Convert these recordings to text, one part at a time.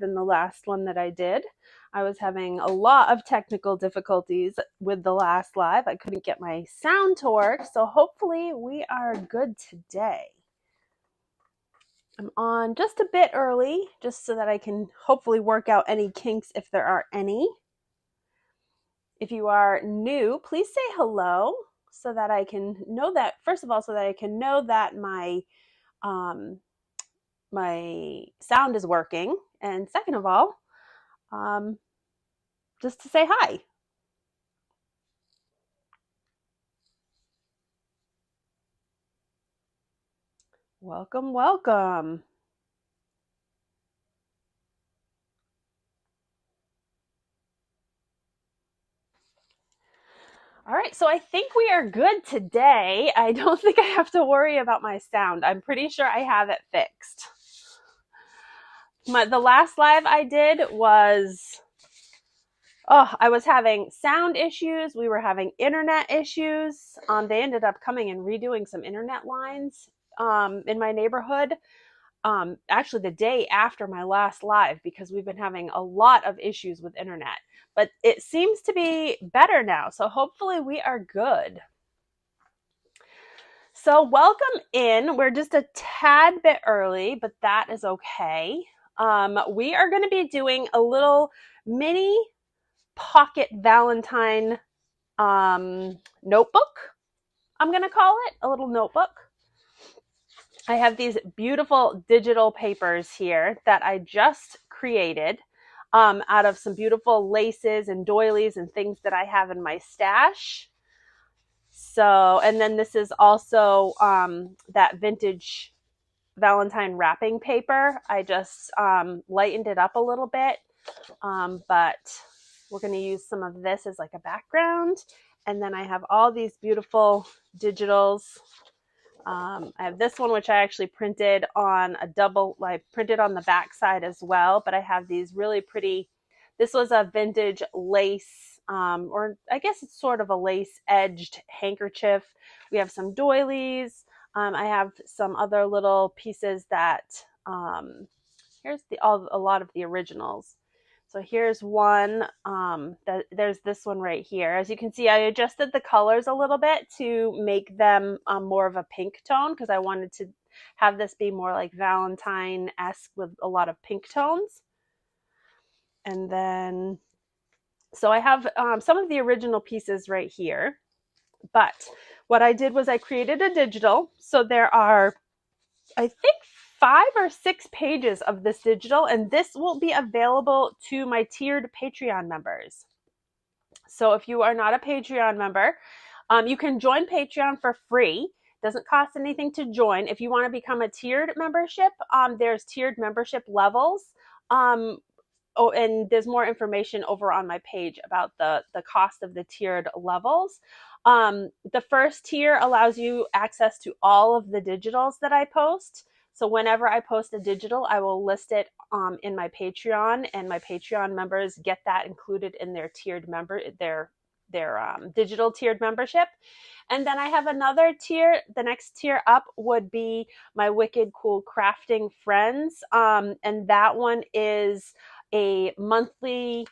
than the last one that I did. I was having a lot of technical difficulties with the last live. I couldn't get my sound to work, so hopefully we are good today. I'm on just a bit early, just so that I can hopefully work out any kinks if there are any. If you are new, please say hello so that I can know that, first of all, so that I can know that my sound is working. And second of all, just to say hi. Welcome, welcome. All right, so I think we are good today. I don't think I have to worry about my sound. I'm pretty sure I have it fixed. The last live I did was, I was having sound issues. We were having internet issues. They ended up coming and redoing some internet lines in my neighborhood. Actually the day after my last live, because we've been having a lot of issues with internet, but it seems to be better now. So hopefully we are good. So welcome in. We're just a tad bit early, but that is okay. We are going to be doing a little mini pocket Valentine notebook. I'm going to call it a little notebook. I have these beautiful digital papers here that I just created out of some beautiful laces and doilies and things that I have in my stash. So, and then this is also that vintage Valentine wrapping paper. I just lightened it up a little bit, but we're going to use some of this as like a background. And then I have all these beautiful digitals. I have this one, which I actually printed on I printed on the back side as well, but I have these really pretty, this was a vintage lace, or I guess it's sort of a lace edged handkerchief. We have some doilies. I have some other little pieces that, here's a lot of the originals. So here's one, there's this one right here. As you can see, I adjusted the colors a little bit to make them more of a pink tone, because I wanted to have this be more like Valentine-esque with a lot of pink tones. And then, so I have some of the original pieces right here. But what I did was I created a digital. So there are, I think, 5 or 6 pages of this digital, and this will be available to my tiered Patreon members. So if you are not a Patreon member, you can join Patreon for free. Doesn't cost anything to join. If you want to become a tiered membership, there's tiered membership levels. And there's more information over on my page about the cost of the tiered levels. The first tier allows you access to all of the digitals that I post. So whenever I post a digital, I will list it in my Patreon, and my Patreon members get that included in their tiered their digital tiered membership. And then I have another tier. The next tier up would be my Wicked Cool Crafting Friends, and that one is a monthly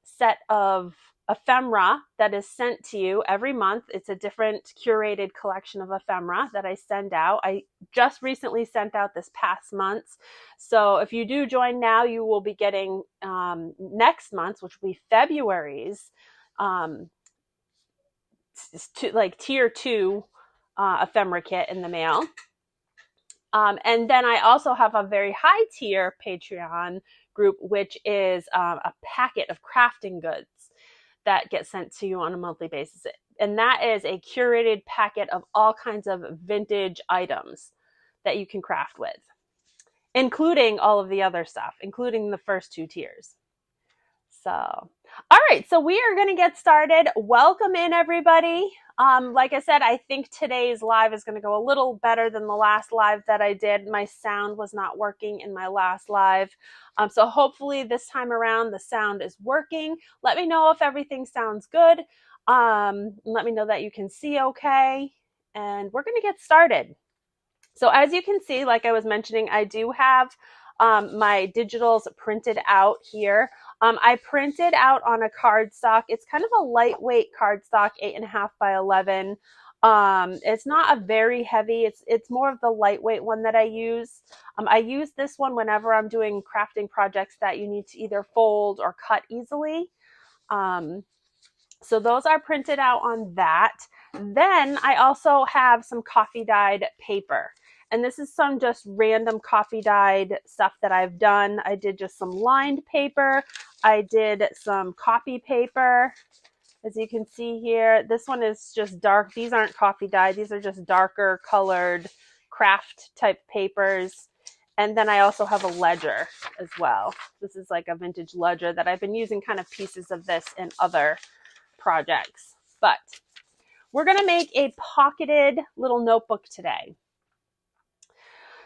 set of ephemera that is sent to you every month. It's a different curated collection of ephemera that I send out. I just recently sent out this past month. So if you do join now, you will be getting next month, which will be February's like tier 2 ephemera kit in the mail. And then I also have a very high tier Patreon group, which is a packet of crafting goods that gets sent to you on a monthly basis. And that is a curated packet of all kinds of vintage items that you can craft with, including all of the other stuff, including the first 2 tiers. So, all right, so we are going to get started. Welcome in, everybody. Like I said, I think today's live is going to go a little better than the last live that I did. My sound was not working in my last live. So hopefully this time around the sound is working. Let me know if everything sounds good. Let me know that you can see okay. And we're going to get started. So as you can see, like I was mentioning, I do have my digitals printed out here. I printed out on a cardstock. It's kind of a lightweight cardstock, 8.5 by 11. It's not a very heavy, it's more of the lightweight one that I use. I use this one whenever I'm doing crafting projects that you need to either fold or cut easily. So those are printed out on that. Then I also have some coffee dyed paper. And this is some just random coffee dyed stuff that I've done. I did just some lined paper. I did some copy paper. As you can see here, this one is just dark. These aren't coffee dyed. These are just darker colored craft type papers. And then I also have a ledger as well. This is like a vintage ledger that I've been using kind of pieces of this in other projects. But we're going to make a pocketed little notebook today.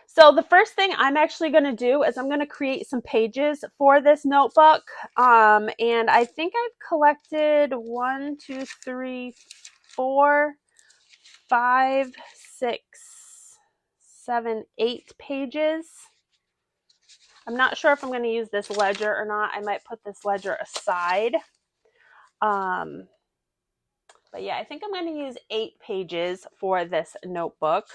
So the first thing I'm actually going to do is I'm going to create some pages for this notebook. And I think I've collected 1, 2, 3, 4, 5, 6, 7, 8 pages. I'm not sure if I'm going to use this ledger or not. I might put this ledger aside. But yeah, I think I'm going to use 8 pages for this notebook.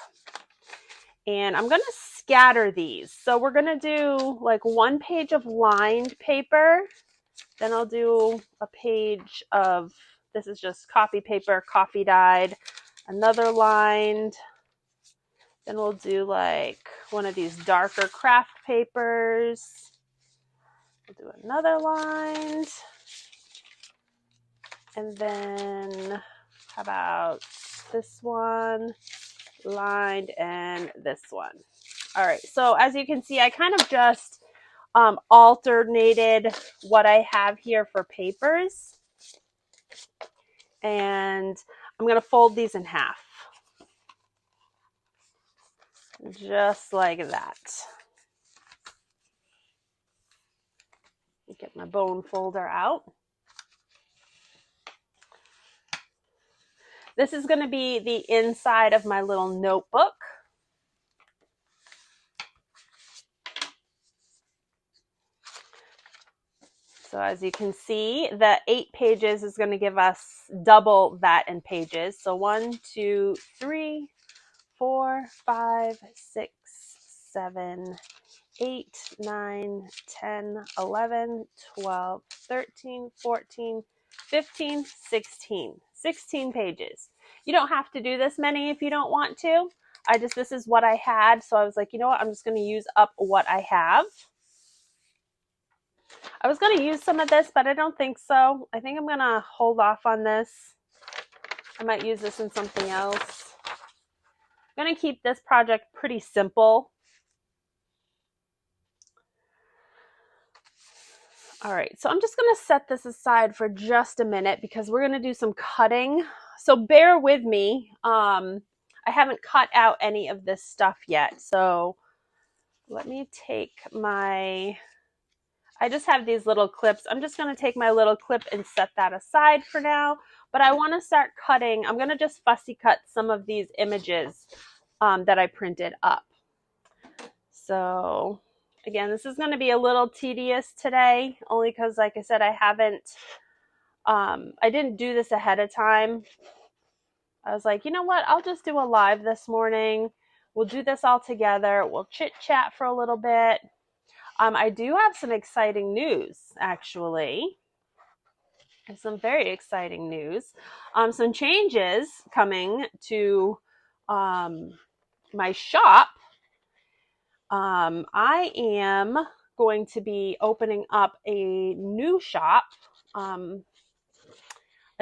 And I'm going to scatter these. So we're going to do like 1 page of lined paper. Then I'll do a page of, this is just copy paper, coffee dyed, another lined. Then we'll do like one of these darker craft papers. We'll do another lined. And then how about this one, lined, and this one. All right, so as you can see, I kind of just alternated what I have here for papers. And I'm going to fold these in half. Just like that. Get my bone folder out. This is going to be the inside of my little notebook. So as you can see, the 8 pages is going to give us double that in pages. So 1, 2, 3, 4, 5, 6, 7, 8, 9, 10, 11, 12, 13, 14, 15, 16. 16 pages. You don't have to do this many if you don't want to. This is what I had. So I was like, you know what? I'm just going to use up what I have. I was going to use some of this, but I don't think so. I think I'm going to hold off on this. I might use this in something else. I'm going to keep this project pretty simple. All right, so I'm just going to set this aside for just a minute because we're going to do some cutting. So bear with me. I haven't cut out any of this stuff yet. So let me take my, I just have these little clips. I'm just going to take my little clip and set that aside for now. But I want to start cutting. I'm going to just fussy cut some of these images that I printed up. So again, this is going to be a little tedious today, only because, like I said, I didn't do this ahead of time. I was like, you know what? I'll just do a live this morning. We'll do this all together. We'll chit chat for a little bit. I do have some exciting news, actually. Some very exciting news. Some changes coming to my shop. I am going to be opening up a new shop, a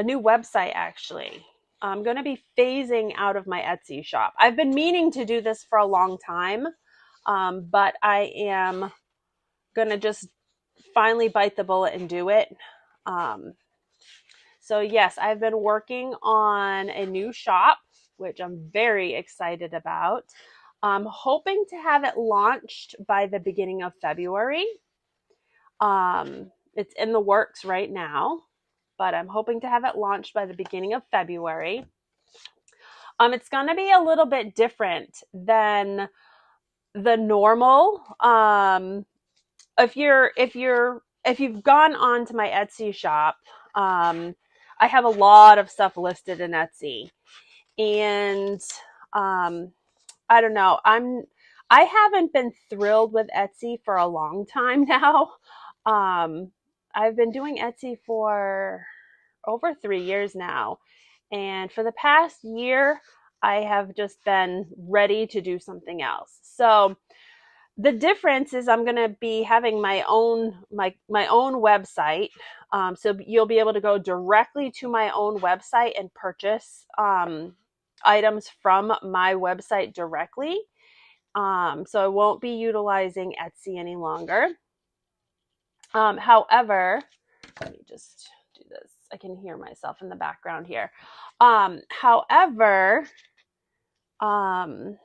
new website actually. I'm going to be phasing out of my Etsy shop. I've been meaning to do this for a long time, but I am going to just finally bite the bullet and do it. So yes, I've been working on a new shop, which I'm very excited about. I'm hoping to have it launched by the beginning of February. It's in the works right now, but I'm hoping to have it launched by the beginning of February. It's going to be a little bit different than the normal. If you've gone on to my Etsy shop, I have a lot of stuff listed in Etsy, and I don't know. I haven't been thrilled with Etsy for a long time now. I've been doing Etsy for over 3 years now, and for the past year, I have just been ready to do something else. So the difference is I'm going to be having my own website. So you'll be able to go directly to my own website and purchase items from my website directly. So I won't be utilizing Etsy any longer. However, let me just do this. I can hear myself in the background here. However, I'm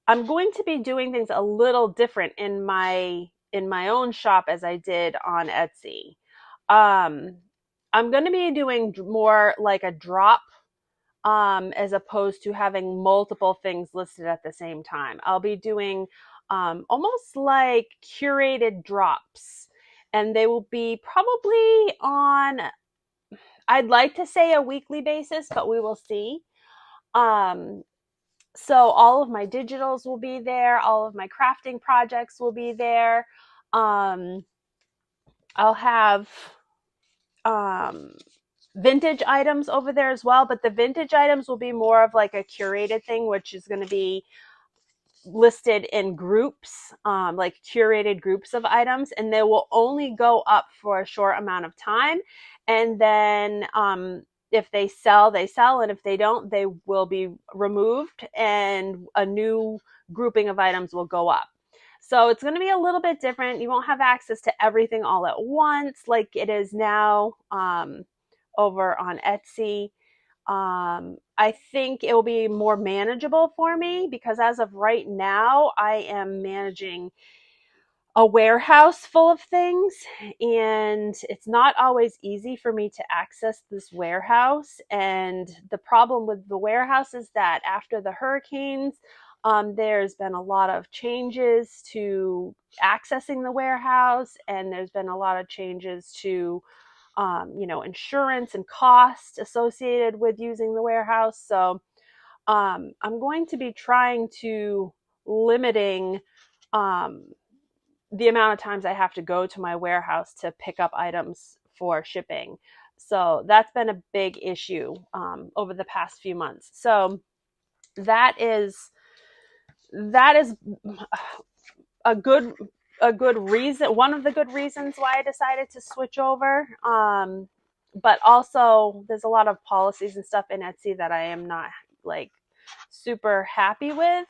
going to be doing things a little different in my own shop as I did on Etsy. I'm going to be doing more like a drop, as opposed to having multiple things listed at the same time. I'll be doing almost like curated drops, and they will be probably on, I'd like to say, a weekly basis, but we will see. So all of my digitals will be there. All of my crafting projects will be there. I'll have vintage items over there as well, but the vintage items will be more of like a curated thing, which is going to be listed in groups, like curated groups of items, and they will only go up for a short amount of time. And then if they sell, they sell, and if they don't, they will be removed and a new grouping of items will go up. So it's going to be a little bit different. You won't have access to everything all at once like it is now over on Etsy. I think it will be more manageable for me because as of right now, I am managing a warehouse full of things, and it's not always easy for me to access this warehouse. And the problem with the warehouse is that after the hurricanes, there's been a lot of changes to accessing the warehouse, and there's been a lot of changes to insurance and cost associated with using the warehouse. So I'm going to be trying to limiting the amount of times I have to go to my warehouse to pick up items for shipping. So that's been a big issue over the past few months. So that is a good reason, one of the good reasons why I decided to switch over. But also there's a lot of policies and stuff in Etsy that I am not like super happy with.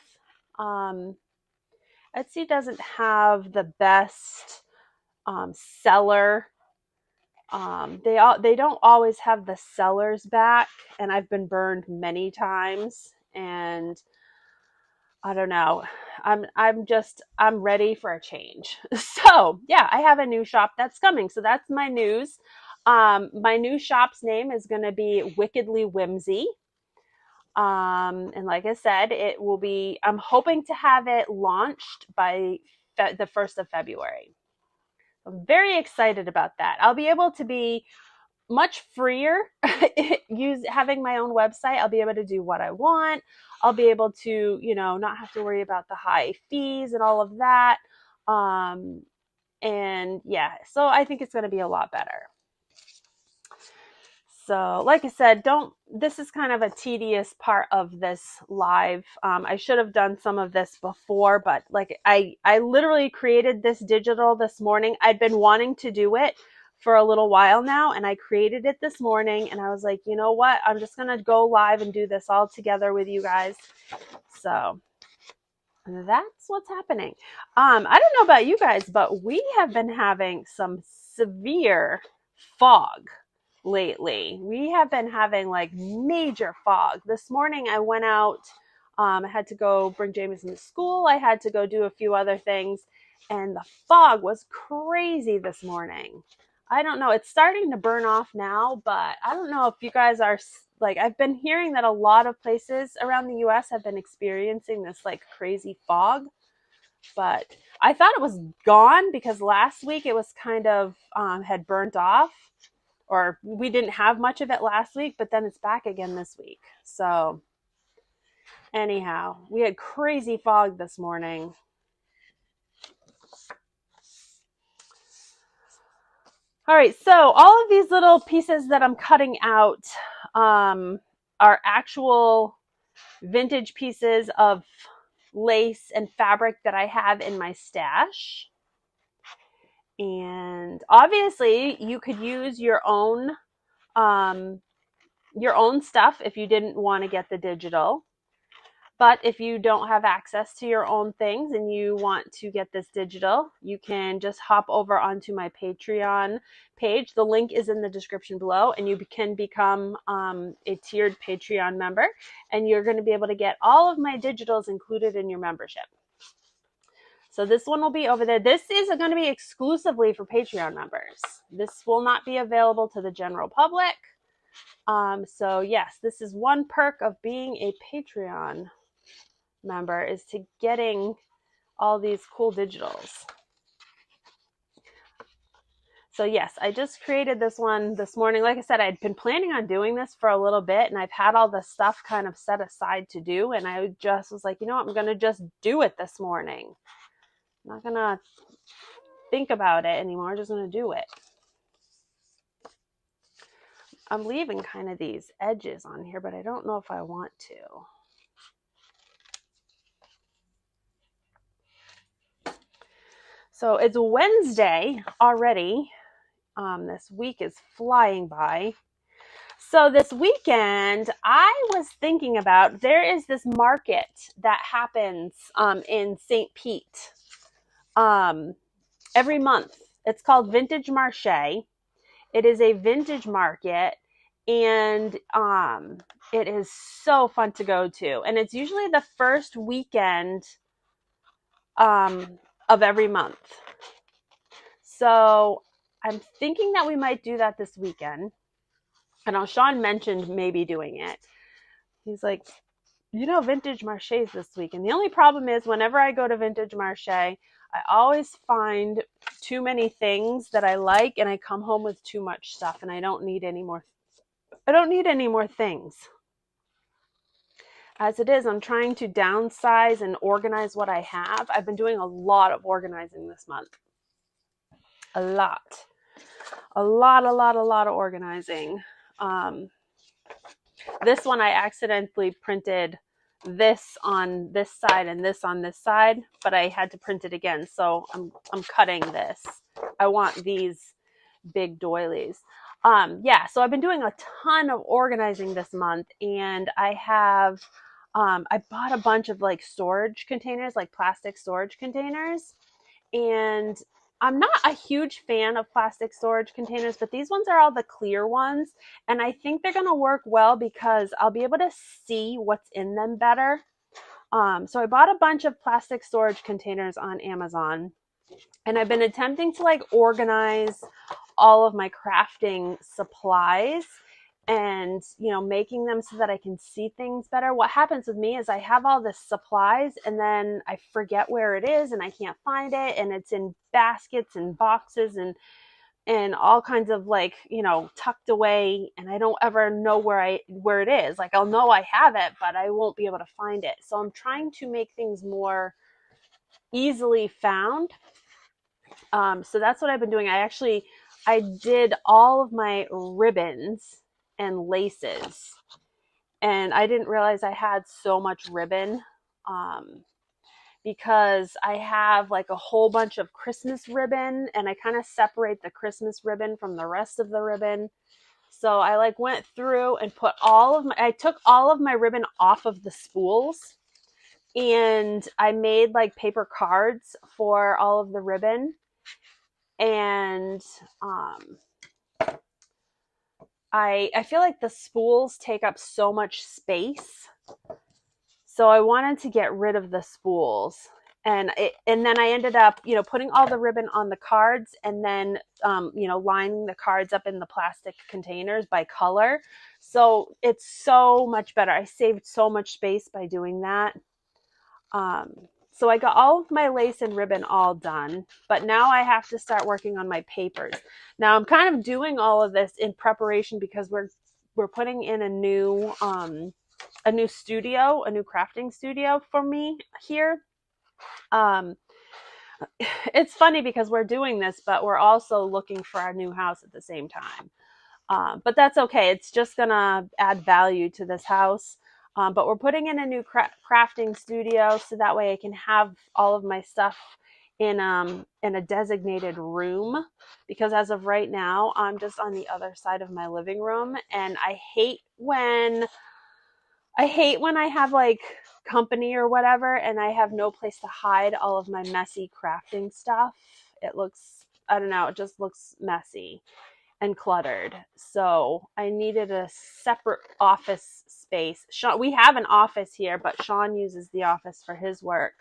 Etsy doesn't have the best seller. They don't always have the seller's back, and I've been burned many times, and I don't know. I'm ready for a change. So yeah, I have a new shop that's coming. So that's my news. My new shop's name is going to be Wickedly Whimsy. And like I said, it will be, I'm hoping to have it launched by the 1st of February. I'm very excited about that. I'll be able to be much freer having my own website. I'll be able to do what I want. I'll be able to, not have to worry about the high fees and all of that. And yeah, so I think it's going to be a lot better. So like I said, this is kind of a tedious part of this live. I should have done some of this before, but like I literally created this digital this morning. I'd been wanting to do it for a little while now, and I created it this morning, and I was like, you know what? I'm just going to go live and do this all together with you guys. So that's what's happening. I don't know about you guys, but we have been having some severe fog lately. We have been having like major fog. This morning I went out, I had to go bring Jameson to school. I had to go do a few other things, and the fog was crazy this morning. I don't know. It's starting to burn off now, but I don't know if you guys are like, I've been hearing that a lot of places around the US have been experiencing this like crazy fog, but I thought it was gone because last week it was kind of had burnt off, or we didn't have much of it last week, but then it's back again this week. So anyhow, we had crazy fog this morning. All right, so all of these little pieces that I'm cutting out are actual vintage pieces of lace and fabric that I have in my stash. And obviously, you could use your own stuff if you didn't want to get the digital. But if you don't have access to your own things and you want to get this digital, you can just hop over onto my Patreon page. The link is in the description below, and you can become a tiered Patreon member, and you're going to be able to get all of my digitals included in your membership. So this one will be over there. This is going to be exclusively for Patreon members. This will not be available to the general public. So yes, this is one perk of being a Patreon member, is to getting all these cool digitals. So yes, I just created this one this morning. Like I said, I'd been planning on doing this for a little bit, and I've had all the stuff kind of set aside to do, and I just was like, you know what, I'm going to just do it this morning. I'm not going to think about it anymore. I'm just going to do it. I'm leaving kind of these edges on here, but I don't know if I want to. So it's Wednesday already. This week is flying by. So this weekend, I was thinking about, there is this market that happens in St. Pete every month. It's called Vintage Marché. It is a vintage market, and it is so fun to go to. And it's usually the first weekend of every month. So I'm thinking that we might do that this weekend. I know Sean mentioned maybe doing it. He's like, you know, Vintage Marché is this week. And the only problem is, whenever I go to Vintage Marché, I always find too many things that I like, and I come home with too much stuff, and I don't need any more things. As it is, I'm trying to downsize and organize what I have. I've been doing a lot of organizing this month. A lot of organizing. This one I accidentally printed this on this side and this on this side, but I had to print it again, so I'm cutting this. I want these big doilies. Yeah, so I've been doing a ton of organizing this month, and I have I bought a bunch of like storage containers, like plastic storage containers, and I'm not a huge fan of plastic storage containers, but these ones are all the clear ones, and I think they're going to work well because I'll be able to see what's in them better. So I bought a bunch of plastic storage containers on Amazon, and I've been attempting to like organize all of my crafting supplies and, you know, making them so that I can see things better. What happens with me is I have all this supplies, and then I forget where it is, and I can't find it, and it's in baskets and boxes and all kinds of, like, you know, tucked away, and I don't ever know where it is. Like, I'll know I have it, but I won't be able to find it. So I'm trying to make things more easily found. So that's what I've been doing. I did all of my ribbons and laces, and I didn't realize I had so much ribbon because I have like a whole bunch of Christmas ribbon, and I kind of separate the Christmas ribbon from the rest of the ribbon. So I like went through and I took all of my ribbon off of the spools, and I made like paper cards for all of the ribbon. And I feel like the spools take up so much space, so I wanted to get rid of the spools. And then I ended up, you know, putting all the ribbon on the cards, and then, you know, lining the cards up in the plastic containers by color. So it's so much better. I saved so much space by doing that. So I got all of my lace and ribbon all done, but now I have to start working on my papers. Now I'm kind of doing all of this in preparation because we're putting in a new studio, a new crafting studio for me here. It's funny because we're doing this, but we're also looking for our new house at the same time. But that's okay. It's just gonna add value to this house. But we're putting in a new crafting studio so that way I can have all of my stuff in a designated room, because as of right now, I'm just on the other side of my living room, and I hate when I have like company or whatever and I have no place to hide all of my messy crafting stuff. It looks, I don't know, it just looks messy and cluttered. So I needed a separate office space. We have an office here, but Sean uses the office for his work.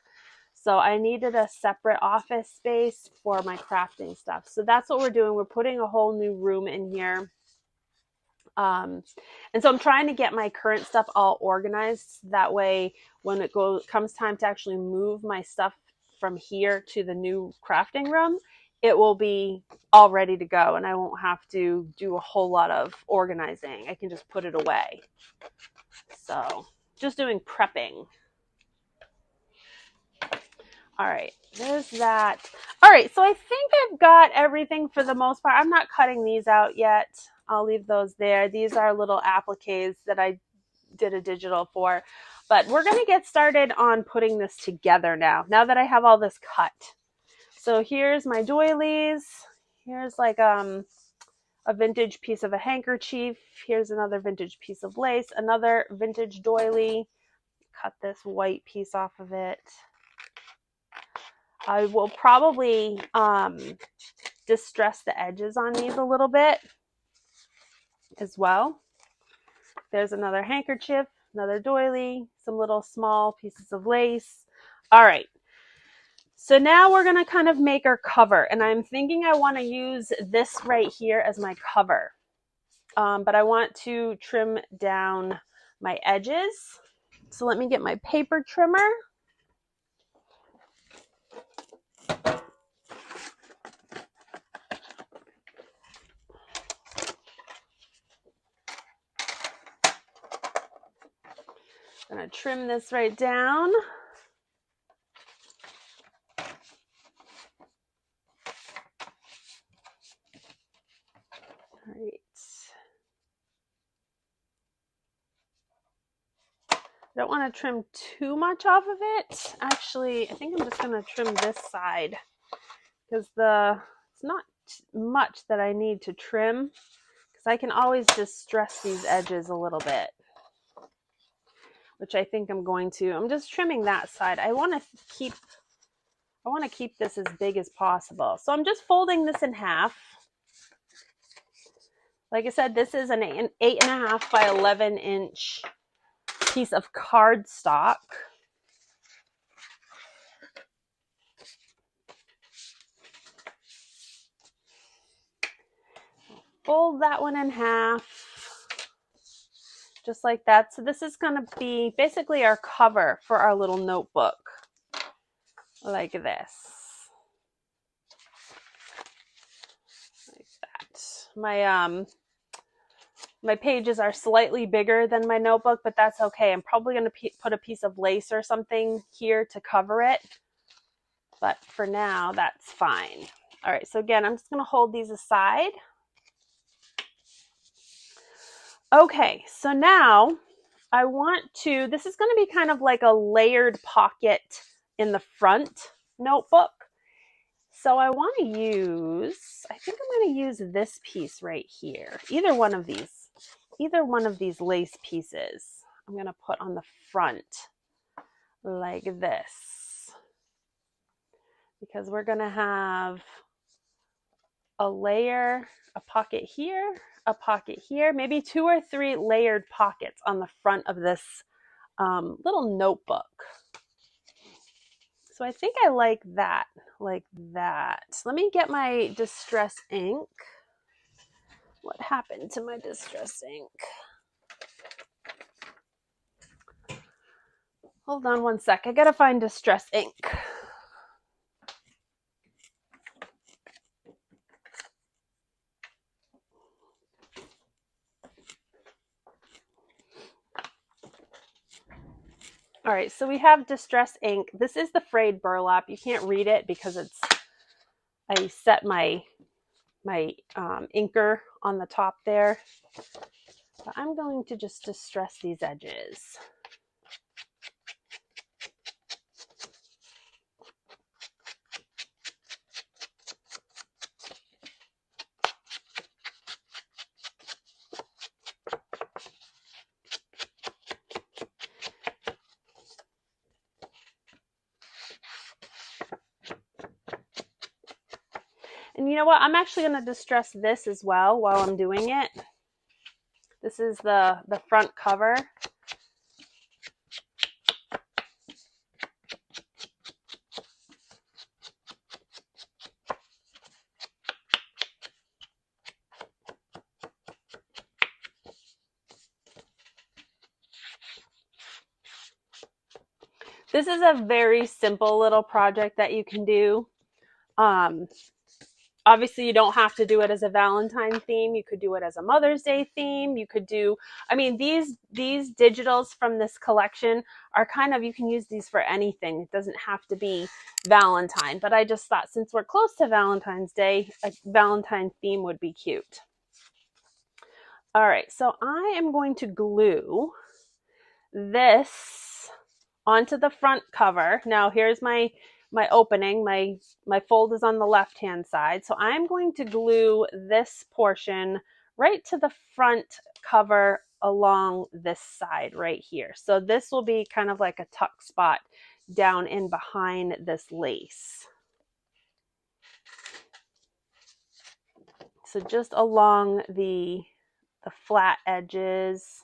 So I needed a separate office space for my crafting stuff. So that's what we're doing. We're putting a whole new room in here. And so I'm trying to get my current stuff all organized. That way, when it comes time to actually move my stuff from here to the new crafting room, it will be all ready to go, and I won't have to do a whole lot of organizing. I can just put it away. So just doing prepping. All right, there's that. All right, so I think I've got everything for the most part. I'm not cutting these out yet. I'll leave those there. These are little appliques that I did a digital for. But we're going to get started on putting this together now that I have all this cut. So here's my doilies. Here's like a vintage piece of a handkerchief. Here's another vintage piece of lace, another vintage doily. Cut this white piece off of it. I will probably distress the edges on these a little bit as well. There's another handkerchief, another doily, some little small pieces of lace. All right. So now we're going to kind of make our cover, and I'm thinking I want to use this right here as my cover. But I want to trim down my edges. So let me get my paper trimmer. I'm going to trim this right down. All right. I don't want to trim too much off of it. Actually, I think I'm just going to trim this side because it's not much that I need to trim, because I can always distress these edges a little bit, which I think I'm going to. I'm just trimming that side. I want to keep this as big as possible. So I'm just folding this in half. Like I said, this is an 8.5 by 11 inch piece of cardstock. Fold that one in half, just like that. So this is going to be basically our cover for our little notebook, like this. Like that. My pages are slightly bigger than my notebook, but that's okay. I'm probably going to put a piece of lace or something here to cover it, but for now, that's fine. All right, so again, I'm just going to hold these aside. Okay, so now I want to, this is going to be kind of like a layered pocket in the front notebook. So I want to use, I think I'm going to use this piece right here. Either one of these lace pieces I'm going to put on the front like this, because we're going to have a layer, a pocket here, a pocket here, maybe 2 or 3 layered pockets on the front of this little notebook. So I think I like that, like that. Let me get my distress ink. What happened to my distress ink? Hold on one sec. I gotta find distress ink. All right, so we have distress ink. This is the frayed burlap. You can't read it because it's, I set my inker on the top there. But I'm going to just distress these edges. And you know what? I'm actually going to distress this as well while I'm doing it. This is the front cover. This is a very simple little project that you can do. Obviously, you don't have to do it as a Valentine theme. You could do it as a Mother's Day theme. You could do, I mean, these digitals from this collection are kind of, you can use these for anything. It doesn't have to be Valentine. But I just thought since we're close to Valentine's Day, a Valentine theme would be cute. All right, so I am going to glue this onto the front cover. Now here's my opening. My fold is on the left hand side, so I'm going to glue this portion right to the front cover along this side right here. So this will be kind of like a tuck spot down in behind this lace. So just along the flat edges.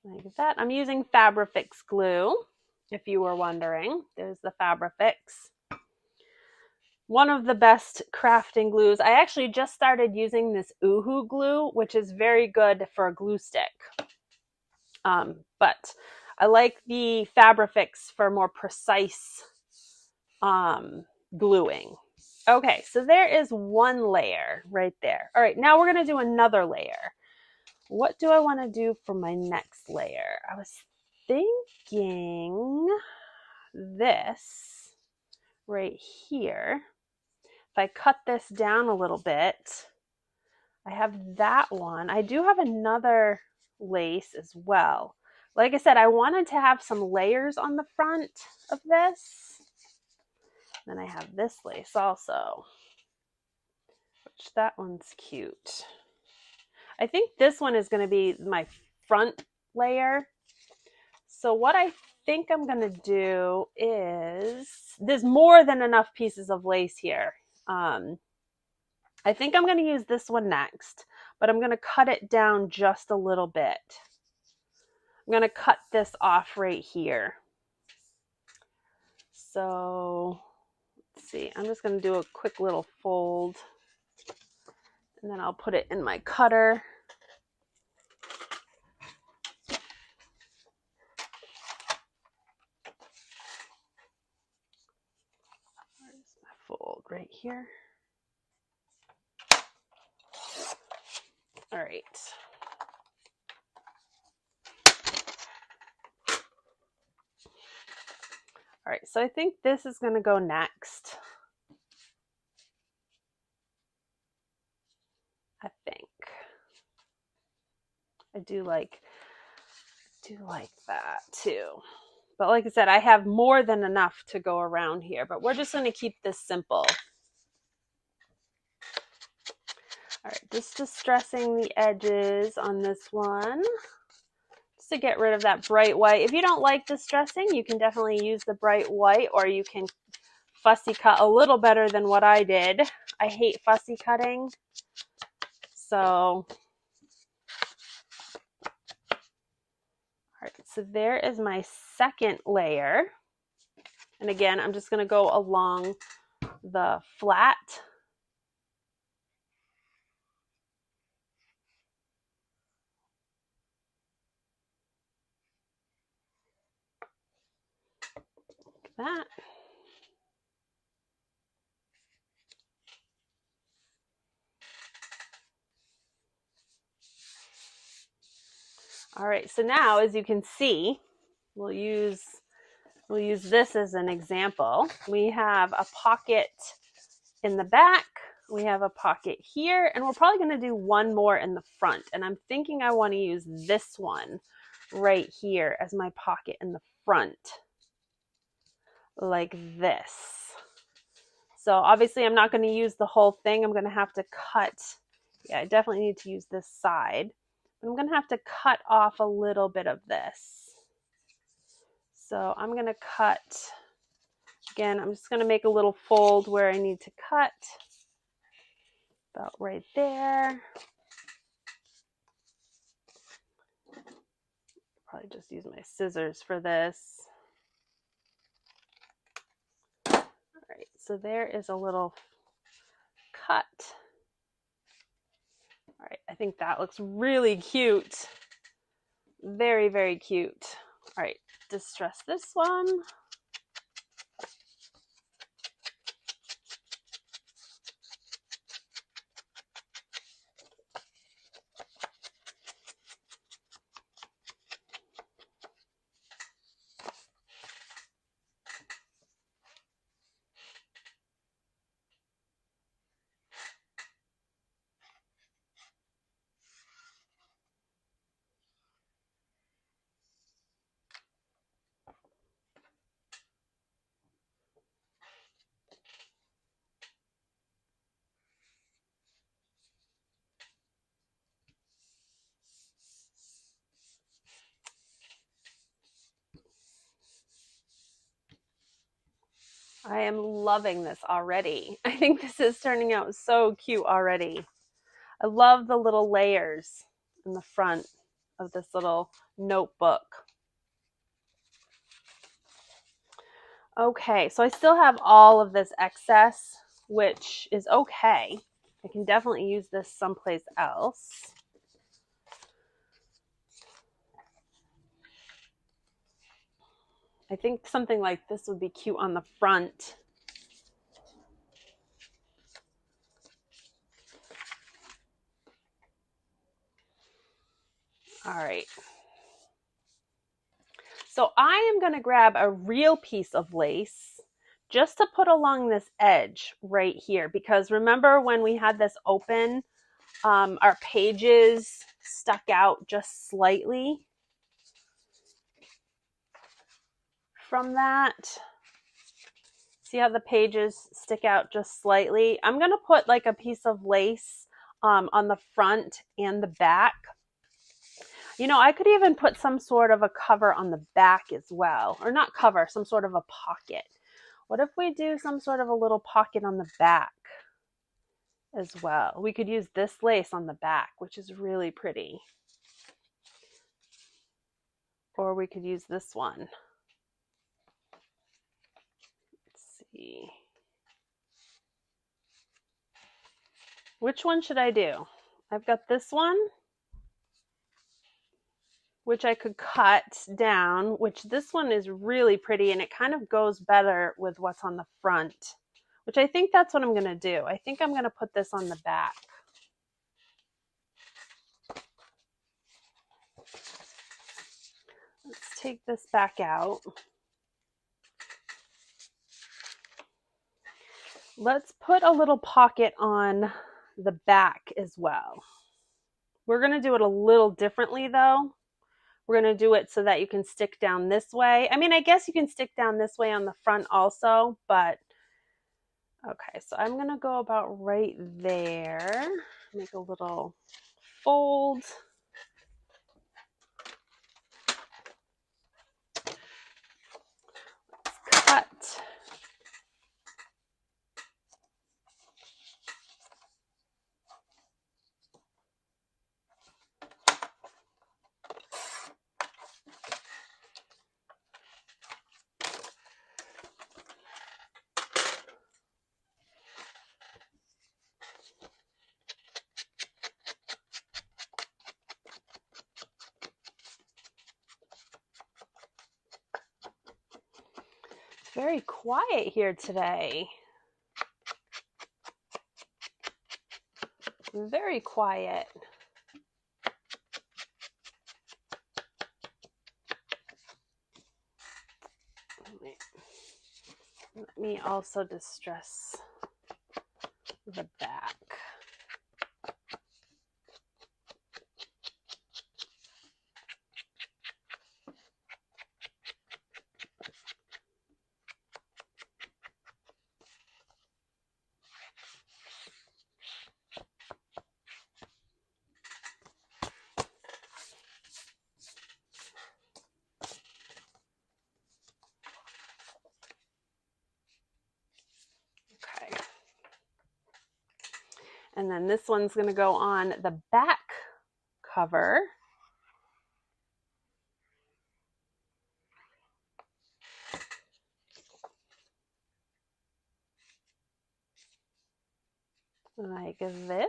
Like that. I'm using Fabrifix glue, if you were wondering. There's the Fabrifix. One of the best crafting glues. I actually just started using this Uhu glue, which is very good for a glue stick. But I like the Fabrifix for more precise gluing. Okay, so there is one layer right there. All right, now we're going to do another layer. What do I want to do for my next layer? I was thinking this right here. If I cut this down a little bit, I have that one. I do have another lace as well. Like I said, I wanted to have some layers on the front of this. Then I have this lace also, which that one's cute. I think this one is going to be my front layer. So what I think I'm going to do is, there's more than enough pieces of lace here. I think I'm going to use this one next, but I'm going to cut it down just a little bit. I'm going to cut this off right here. So let's see, I'm just going to do a quick little fold. And then I'll put it in my cutter. Where's my fold? Right here. All right. All right, so I think this is going to go next. I think. I do like that too. But like I said, I have more than enough to go around here, but we're just going to keep this simple. All right, just distressing the edges on this one, just to get rid of that bright white. If you don't like distressing, you can definitely use the bright white, or you can fussy cut a little better than what I did. I hate fussy cutting. So, all right, so there is my second layer. And again, I'm just going to go along the flat. Like that. All right, so now as you can see, we'll use this as an example. We have a pocket in the back, we have a pocket here, and we're probably going to do one more in the front. And I'm thinking I want to use this one right here as my pocket in the front, like this. So obviously I'm not going to use the whole thing. I'm going to have to cut. Yeah, I definitely need to use this side. I'm going to have to cut off a little bit of this. So I'm going to cut, again, I'm just going to make a little fold where I need to cut, about right there. Probably just use my scissors for this. All right, so there is a little cut. All right, I think that looks really cute. Very, very cute. All right, distress this one. I am loving this already. I think this is turning out so cute already. I love the little layers in the front of this little notebook. Okay, so I still have all of this excess, which is okay. I can definitely use this someplace else. I think something like this would be cute on the front. All right. So I am going to grab a real piece of lace just to put along this edge right here, because remember when we had this open, our pages stuck out just slightly from that. See how the pages stick out just slightly? I'm going to put like a piece of lace on the front and the back. You know, I could even put some sort of a cover on the back as well, or not cover, some sort of a pocket. What if we do some sort of a little pocket on the back as well? We could use this lace on the back, which is really pretty. Or we could use this one. Let's see. Which one should I do? I've got this one, which I could cut down, which this one is really pretty, and it kind of goes better with what's on the front, which I think that's what I'm going to do. I think I'm going to put this on the back. Let's take this back out. Let's put a little pocket on the back as well. We're going to do it a little differently though. We're going to do it so that you can stick down this way. I mean, I guess you can stick down this way on the front also, but okay, so I'm going to go about right there. Make a little fold. Let's cut. very quiet here today. Very quiet. Let me also distress the back. Okay. And then this one's going to go on the back cover. Like this.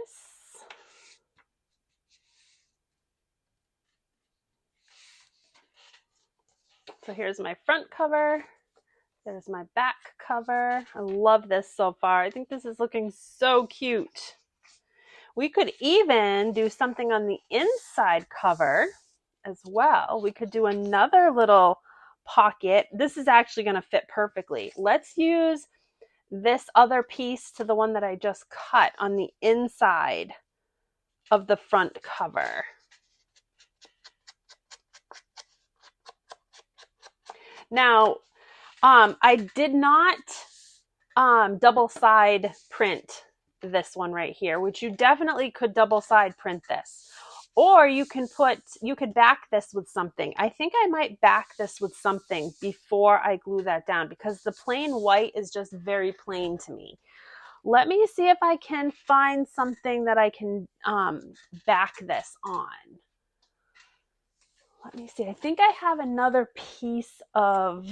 So here's my front cover. There's my back cover. I love this so far. I think this is looking so cute. We could even do something on the inside cover as well. We could do another little pocket. This is actually going to fit perfectly. Let's use this other piece to the one that I just cut on the inside of the front cover. Now, I did not double side print this one right here, which you definitely could double side print this. Or you could back this with something. I think I might back this with something before I glue that down because the plain white is just very plain to me. Let me see if I can find something that I can back this on. Let me see. I think I have another piece of...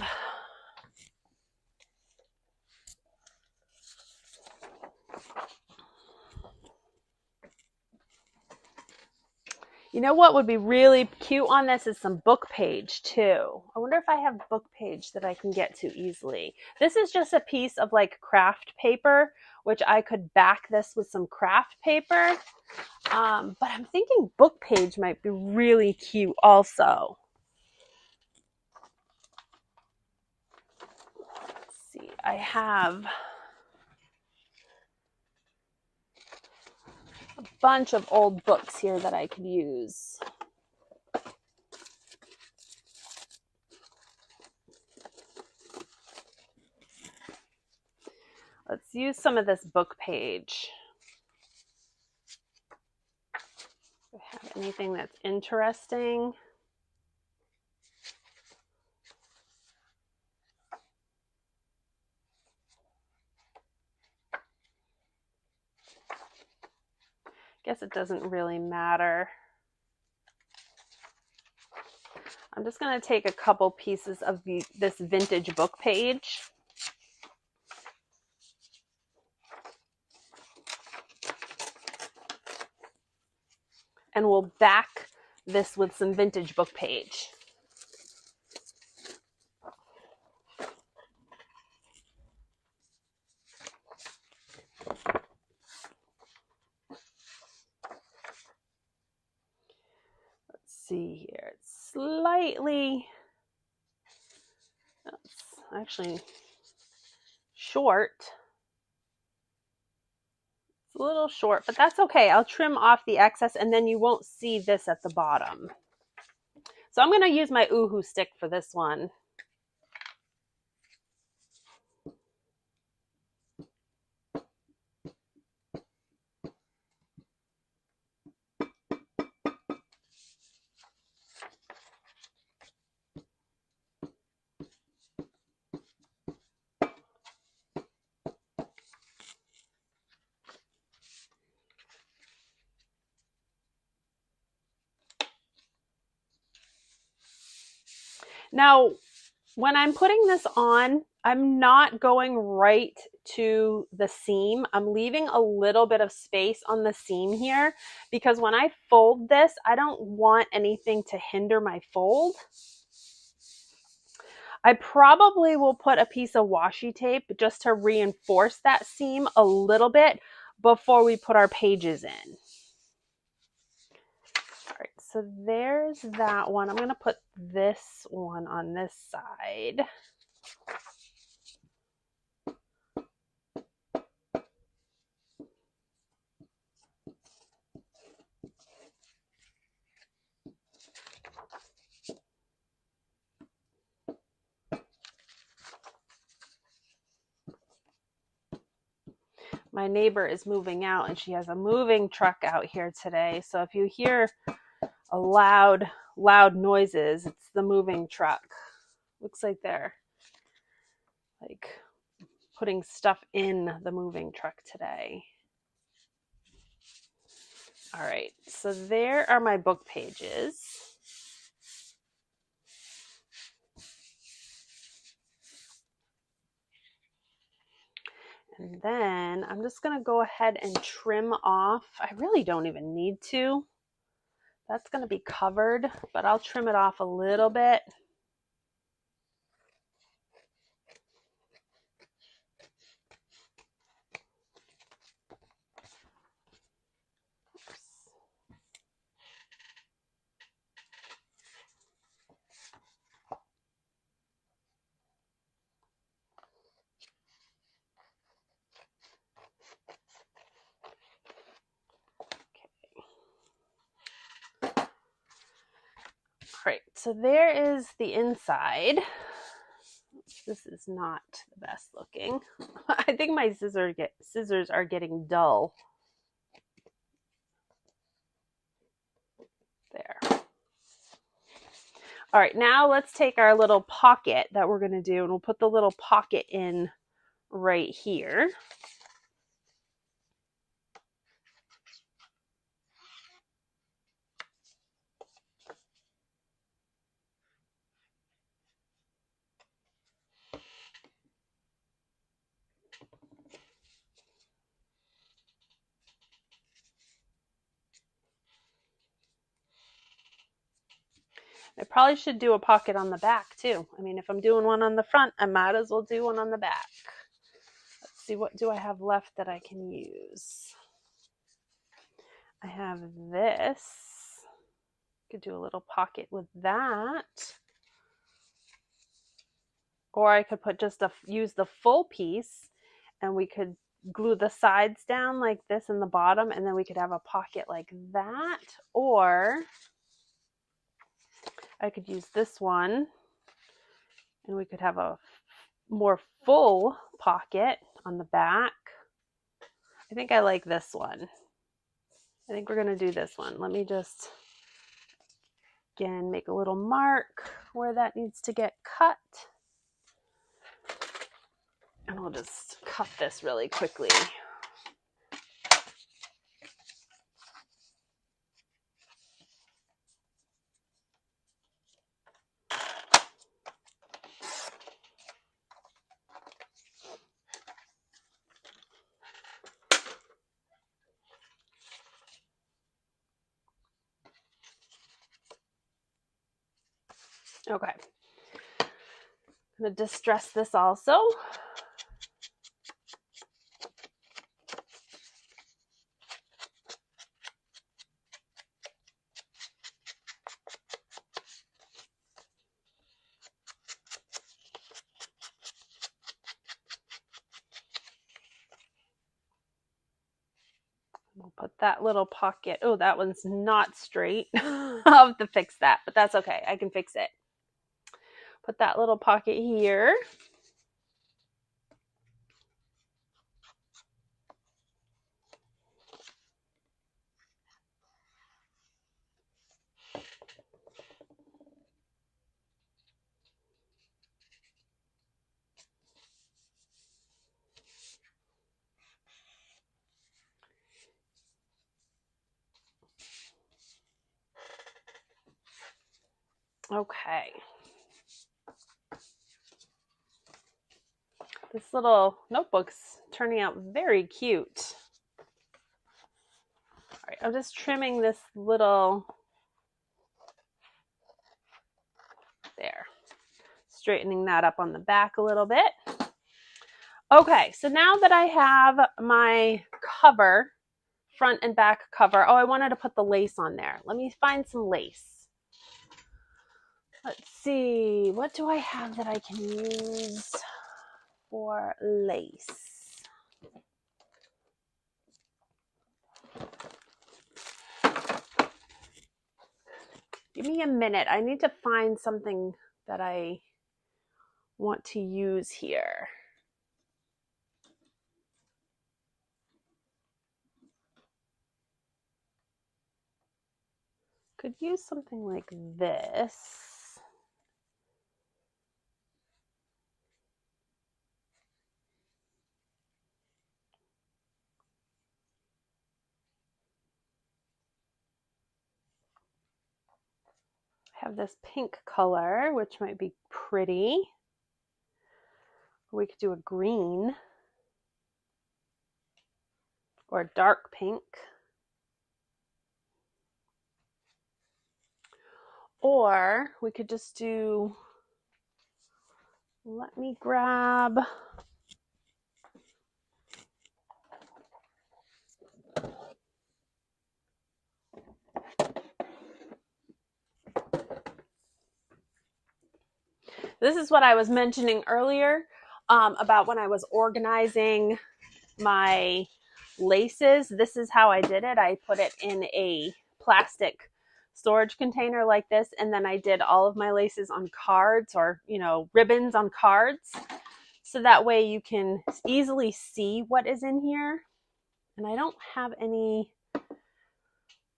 You know what would be really cute on this is some book page too. I wonder if I have book page that I can get to easily. This is just a piece of like craft paper, which I could back this with some craft paper. But I'm thinking book page might be really cute also. Let's see, I have a bunch of old books here that I could use. Let's use some of this book page. Do I have anything that's interesting? Guess it doesn't really matter. I'm just going to take a couple pieces of this vintage book page. And we'll back this with some vintage book page. See here, it's slightly, it's actually short. It's a little short, but that's okay. I'll trim off the excess and then you won't see this at the bottom. So I'm going to use my Oohoo stick for this one. Now, when I'm putting this on, I'm not going right to the seam. I'm leaving a little bit of space on the seam here because when I fold this, I don't want anything to hinder my fold. I probably will put a piece of washi tape just to reinforce that seam a little bit before we put our pages in. All right, so there's that one. I'm going to put this one on this side. My neighbor is moving out and she has a moving truck out here today. So if you hear a loud noises, it's the moving truck. Looks like they're like putting stuff in the moving truck today. All right, so there are my book pages. And then I'm just going to go ahead and trim off. I really don't even need to. That's going to be covered, but I'll trim it off a little bit. All right, so there is the inside. This is not the best looking. I think my scissors are getting dull. There. All right, now let's take our little pocket that we're going to do, and we'll put the little pocket in right here. I probably should do a pocket on the back too. I mean, if I'm doing one on the front, I might as well do one on the back. Let's see, what do I have left that I can use? I have this. Could do a little pocket with that. Or I could put just use the full piece, and we could glue the sides down like this in the bottom, and then we could have a pocket like that. Or I could use this one, and we could have a more full pocket on the back. I think I like this one. I think we're going to do this one. Let me just, again, make a little mark where that needs to get cut. And we'll just cut this really quickly. Okay. I'm going to distress this also. We'll put that little pocket. Oh, that one's not straight. I'll have to fix that, but that's okay. I can fix it. Put that little pocket here. Okay. This little notebook's turning out very cute. All right, I'm just trimming this little, there. straightening that up on the back a little bit. Okay, so now that I have my cover, front and back cover, oh, I wanted to put the lace on there. Let me find some lace. Let's see, what do I have that I can use for lace? Give me a minute. I need to find something that I want to use here. Could use something like this. I have this pink color, which might be pretty. We could do a green or a dark pink. Or we could just do, let me grab, this is what I was mentioning earlier about when I was organizing my laces. This is how I did it. I put it in a plastic storage container like this, and then I did all of my laces on cards, or ribbons on cards, so that way you can easily see what is in here. And I don't have any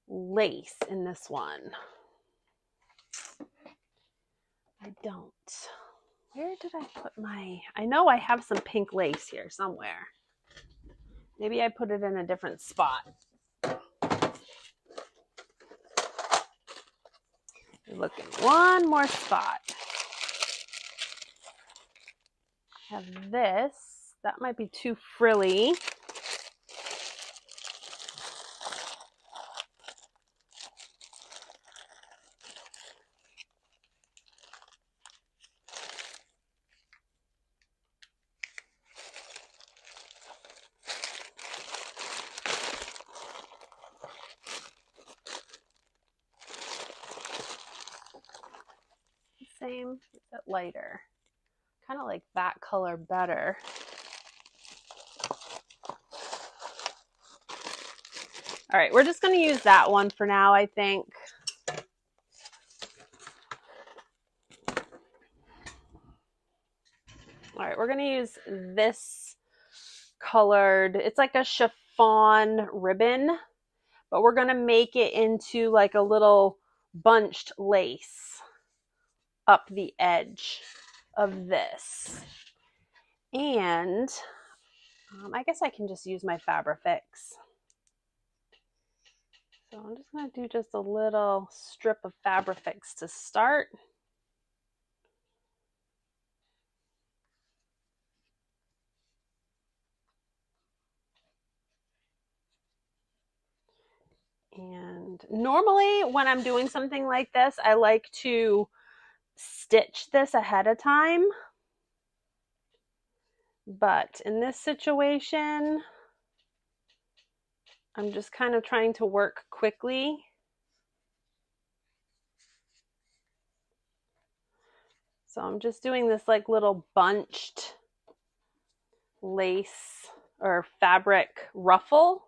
lace in this one. I don't. Where did I put my, I know I have some pink lace here somewhere. Maybe I put it in a different spot. Look in one more spot. I have this. That might be too frilly. Same, a bit lighter. Kind of like that color better. All right, we're just going to use that one for now, I think. All right, we're going to use this colored, it's like a chiffon ribbon, but we're going to make it into like a little bunched lace up the edge of this. And I guess I can just use my Fabrifix. So I'm just going to do just a little strip of Fabrifix to start. And normally when I'm doing something like this, I like to stitch this ahead of time. But in this situation, I'm just kind of trying to work quickly. So I'm just doing this like little bunched lace or fabric ruffle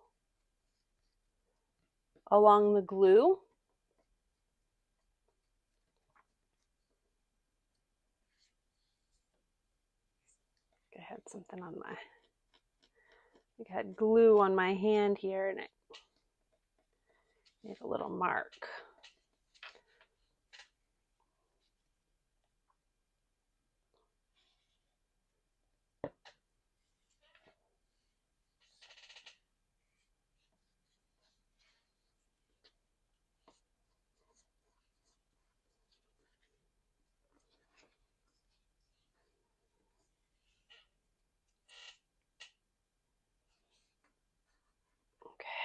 along the glue. I had something on my, I think I had glue on my hand here and it made a little mark.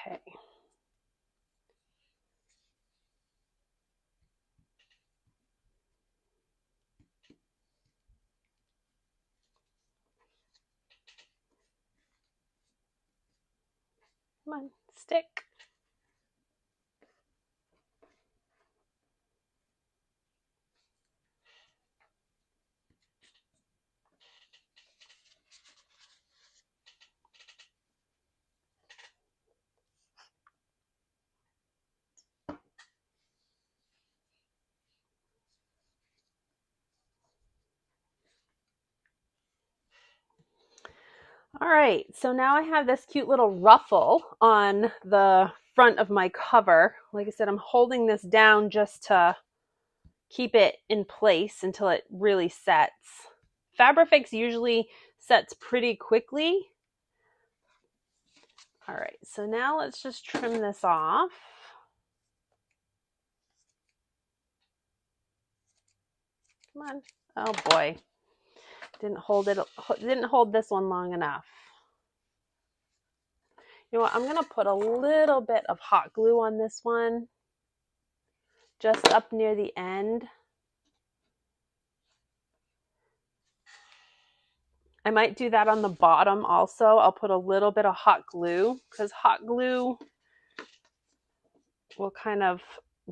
Okay. Come on, stick. All right, so now I have this cute little ruffle on the front of my cover. Like I said, I'm holding this down just to keep it in place until it really sets. Fabrifix usually sets pretty quickly. All right, so now let's just trim this off. Come on. Oh boy. Didn't hold this one long enough. You know what? I'm going to put a little bit of hot glue on this one, just up near the end. I might do that on the bottom also. I'll put a little bit of hot glue because hot glue will kind of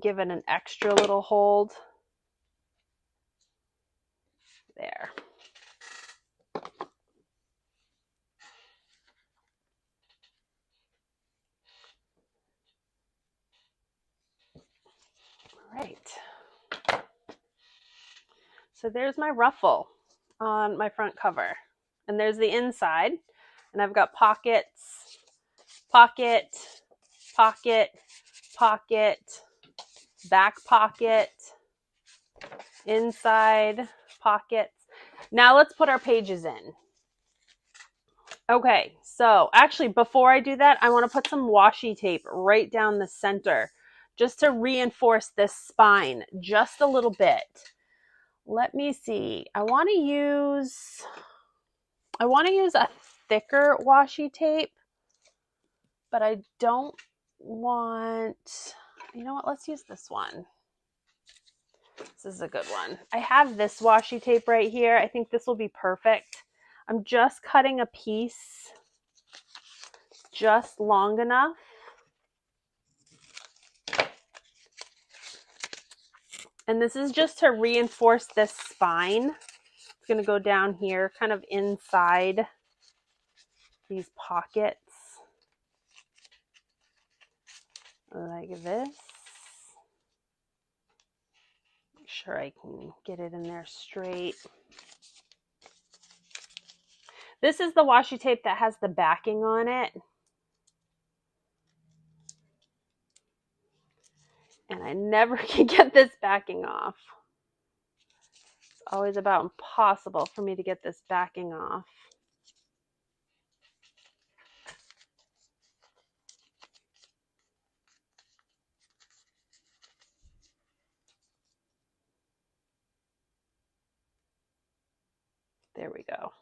give it an extra little hold. There. All right. So there's my ruffle on my front cover. And there's the inside. And I've got pockets, pocket, pocket, pocket, back pocket, inside pockets. Now let's put our pages in. Okay, so actually before I do that, I want to put some washi tape right down the center just to reinforce this spine just a little bit. Let me see. I want to use a thicker washi tape, but I don't want, you know what, let's use this one. This is a good one. I have this washi tape right here. I think this will be perfect. I'm just cutting a piece just long enough. And this is just to reinforce this spine. It's going to go down here, kind of inside these pockets. Like this. Make sure I can get it in there straight. This is the washi tape that has the backing on it. And I never can get this backing off. It's always about impossible for me to get this backing off. There we go.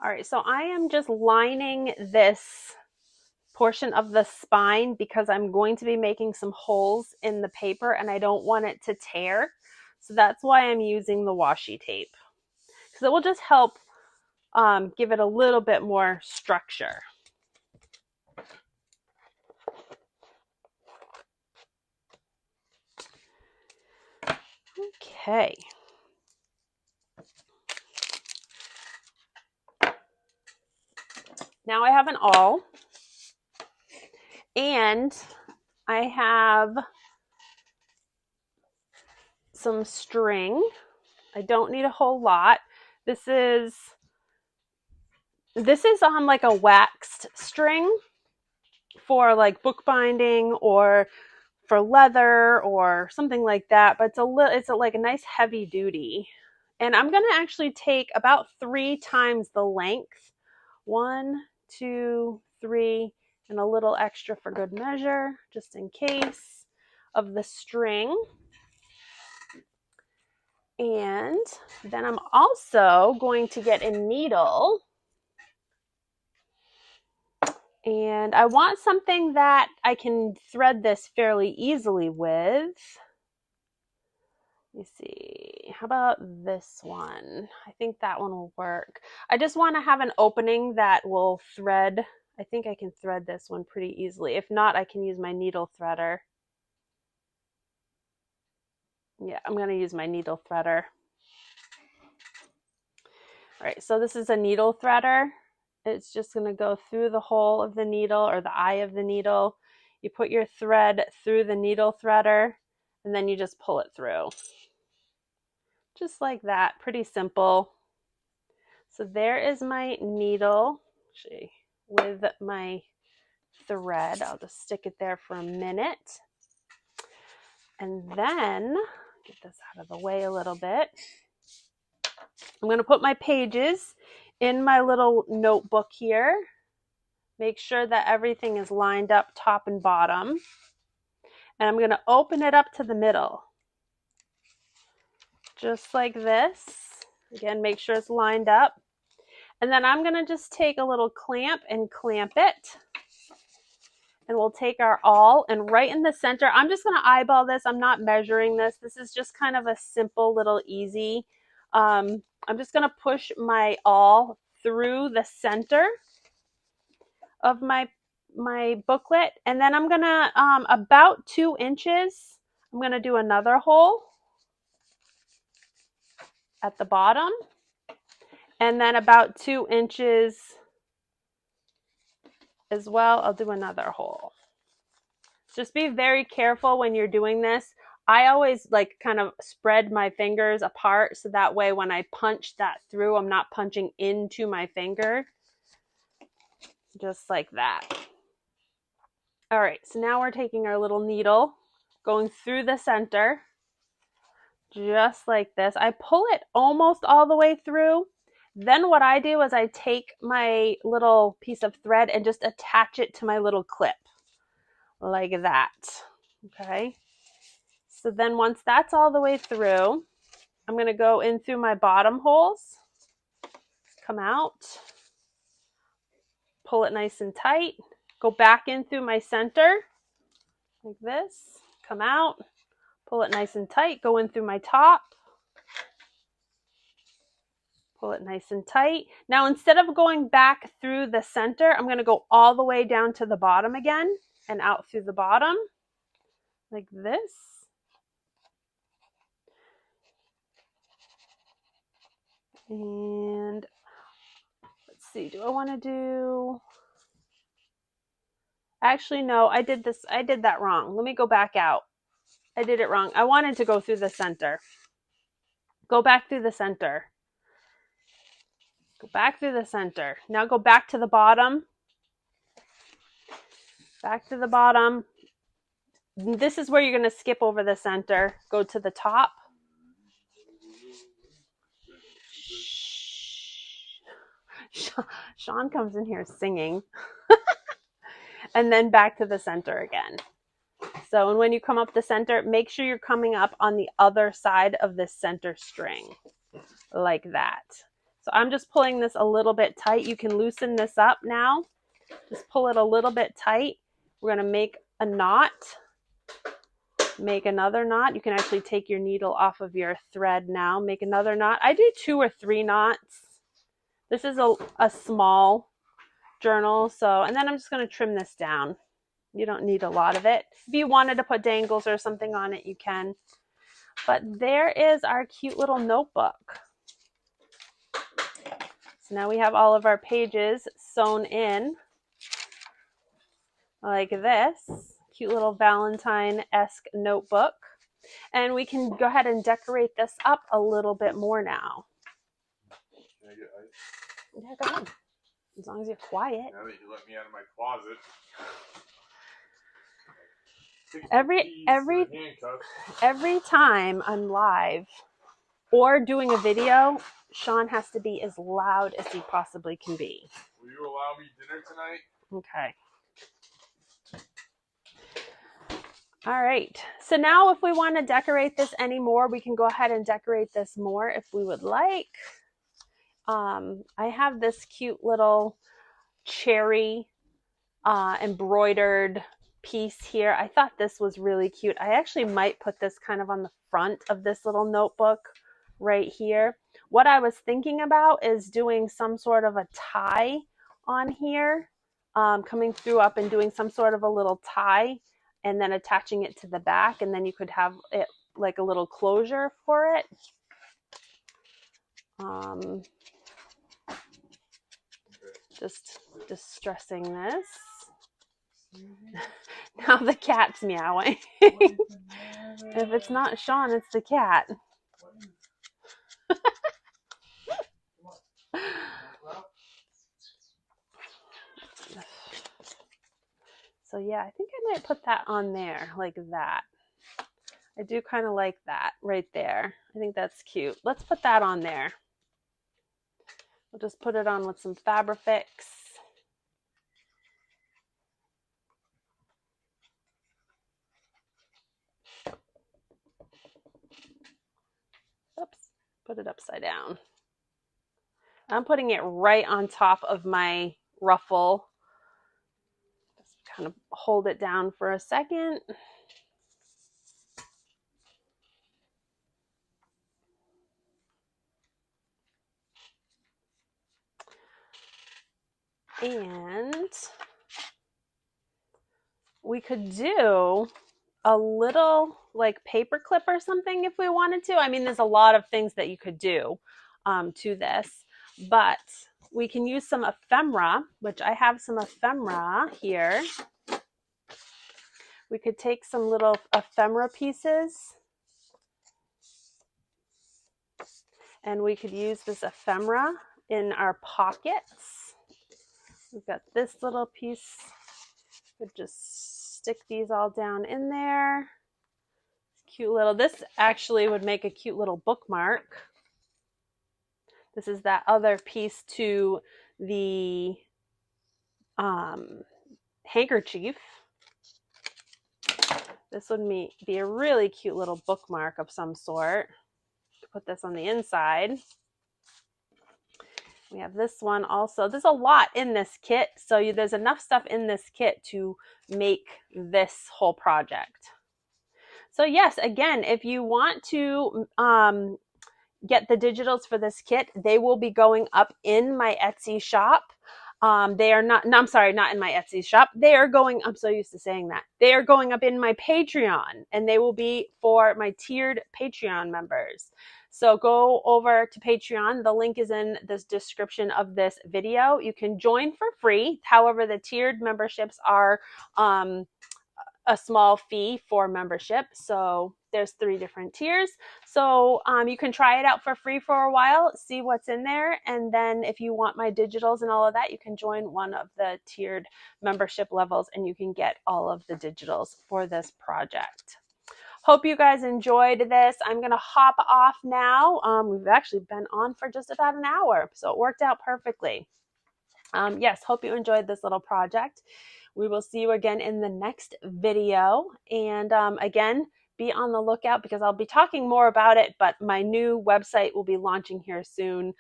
All right, so I am just lining this portion of the spine because I'm going to be making some holes in the paper and I don't want it to tear. So that's why I'm using the washi tape. Because it will just help give it a little bit more structure. Okay. Now I have an awl. And I have some string. I don't need a whole lot. This is on like a waxed string for like bookbinding or for leather or something like that, but it's like a nice heavy duty. And I'm going to actually take about 3 times the length. 1, 2, 3, and a little extra for good measure, just in case, of the string. And then I'm also going to get a needle. And I want something that I can thread this fairly easily with. Let me see. How about this one? I think that one will work. I just want to have an opening that will thread. I think I can thread this one pretty easily. If not, I can use my needle threader. Yeah, I'm going to use my needle threader. All right, so this is a needle threader. It's just going to go through the hole of the needle or the eye of the needle. You put your thread through the needle threader and then you just pull it through. Just like that, pretty simple. So there is my needle, actually, with my thread. I'll just stick it there for a minute. And then, get this out of the way a little bit. I'm going to put my pages in my little notebook here. Make sure that everything is lined up top and bottom. And I'm going to open it up to the middle. Just like this. Again, make sure it's lined up. And then I'm going to just take a little clamp and clamp it. And we'll take our awl and right in the center, I'm just going to eyeball this. I'm not measuring this. This is just kind of a simple little easy. I'm just going to push my awl through the center of my booklet. And then I'm going to, about 2 inches, I'm going to do another hole at the bottom. And then about 2 inches as well, I'll do another hole. Just be very careful when you're doing this. I always like kind of spread my fingers apart so that way when I punch that through, I'm not punching into my finger. Just like that. All right, so now we're taking our little needle, going through the center, just like this. I pull it almost all the way through. Then what I do is I take my little piece of thread and just attach it to my little clip, like that. Okay. So then once that's all the way through, I'm going to go in through my bottom holes, come out, pull it nice and tight, go back in through my center, like this, come out, pull it nice and tight, go in through my top, pull it nice and tight. Now, instead of going back through the center, I'm going to go all the way down to the bottom again and out through the bottom, like this. And let's see, do I want to do... Actually, no, I did that wrong. Let me go back out. I did it wrong. I wanted to go through the center. Go back through the center. Go back through the center. Now go back to the bottom. Back to the bottom. This is where you're going to skip over the center. Go to the top. Sean comes in here singing. And then back to the center again. So, and when you come up the center, make sure you're coming up on the other side of the center string, like that. So I'm just pulling this a little bit tight. You can loosen this up now. Just pull it a little bit tight. We're going to make a knot. Make another knot. You can actually take your needle off of your thread now. Make another knot. I do 2 or 3 knots. This is a small journal. So, and then I'm just going to trim this down. You don't need a lot of it. If you wanted to put dangles or something on it, you can. But there is our cute little notebook. So now we have all of our pages sewn in like this. Cute little Valentine-esque notebook. And we can go ahead and decorate this up a little bit more now. Can I get ice? Yeah, go ahead. As long as you're quiet. Now that you let me out of my closet. Every time I'm live or doing a video, Sean has to be as loud as he possibly can be. Will you allow me dinner tonight? Okay. All right, so now if we want to decorate this anymore, we can go ahead and decorate this more if we would like. I have this cute little cherry embroidered piece here. I thought this was really cute. I actually might put this kind of on the front of this little notebook right here. What I was thinking about is doing some sort of a tie on here, coming through up and doing some sort of a little tie and then attaching it to the back, and then you could have it like a little closure for it. Just distressing this. Now the cat's meowing. If it's not Sean, it's the cat. So yeah, I think I might put that on there like that. I do kind of like that right there. I think that's cute. Let's put that on there. We'll just put it on with some Fabrifix. Oops, put it upside down. I'm putting it right on top of my ruffle. Just kind of hold it down for a second. And we could do a little like paper clip or something if we wanted to. I mean, there's a lot of things that you could do to this, but we can use some ephemera, which I have some ephemera here. We could take some little ephemera pieces and we could use this ephemera in our pockets. We've got this little piece. We'd just stick these all down in there. Cute little, this actually would make a cute little bookmark. This is that other piece to the handkerchief. This would be a really cute little bookmark of some sort. Put this on the inside. We have this one also. There's a lot in this kit, so there's enough stuff in this kit to make this whole project. So yes, again, if you want to get the digitals for this kit, they will be going up in my Etsy shop. They are not, no, I'm sorry, not in my Etsy shop. They are going, I'm so used to saying that. They are going up in my Patreon, and they will be for my tiered Patreon members. So go over to Patreon. The link is in the description of this video. You can join for free. However, the tiered memberships are a small fee for membership. So there's 3 different tiers. So you can try it out for free for a while, see what's in there. And then if you want my digitals and all of that, you can join one of the tiered membership levels and you can get all of the digitals for this project. Hope you guys enjoyed this. I'm going to hop off now. We've actually been on for just about an hour, so it worked out perfectly. Yes, hope you enjoyed this little project. We will see you again in the next video. And again, be on the lookout because I'll be talking more about it, but my new website will be launching here soon,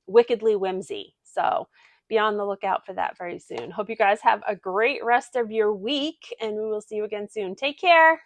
Wickedly Whimsy. So be on the lookout for that very soon. Hope you guys have a great rest of your week, and we will see you again soon. Take care.